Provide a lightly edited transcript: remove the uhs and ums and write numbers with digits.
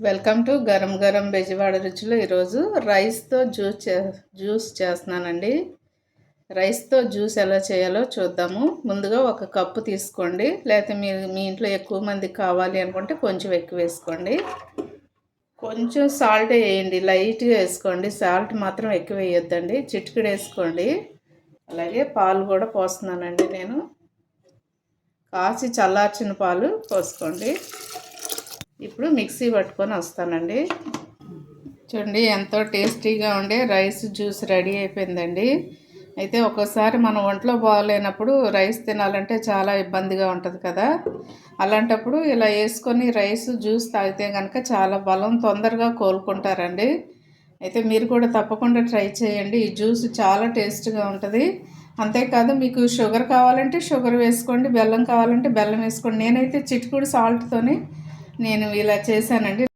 Welcome to garam garam Bezawada రుచులు. ఈరోజు రైస్తో జ్యూస్ చేస్తున్నానండి. రైస్తో జ్యూస్ ఎలా చేయాలో చూద్దాము. ముందుగా ఒక కప్పు తీసుకోండి, లేకపోతే మీ ఇంట్లో ఎక్కువ మందికి కావాలి అనుకుంటే కొంచెం ఎక్కువ వేసుకోండి. కొంచెం సాల్ట్ వేయండి, లైట్గా వేసుకోండి. సాల్ట్ మాత్రం ఎక్కువ వేయొద్దండి, చిటికెడు వేసుకోండి. అలాగే పాలు కూడా పోస్తున్నానండి. నేను కాచి చల్లార్చిన పాలు పోసుకోండి. ఇప్పుడు మిక్సీ పట్టుకొని వస్తానండి. చూడండి, ఎంతో టేస్టీగా ఉండే రైస్ జ్యూస్ రెడీ అయిపోయిందండి. అయితే ఒక్కోసారి మన ఒంట్లో బాగోలేనప్పుడు రైస్ తినాలంటే చాలా ఇబ్బందిగా ఉంటుంది కదా. అలాంటప్పుడు ఇలా వేసుకొని రైస్ జ్యూస్ తాగితే కనుక చాలా బలం, తొందరగా కోలుకుంటారండి. అయితే మీరు కూడా తప్పకుండా ట్రై చేయండి. ఈ జ్యూస్ చాలా టేస్ట్గా ఉంటుంది. అంతేకాదు, మీకు షుగర్ కావాలంటే షుగర్ వేసుకోండి, బెల్లం కావాలంటే బెల్లం వేసుకోండి. నేనైతే చిటికుడు సాల్ట్తోని నేను ఇలా చేశానండి.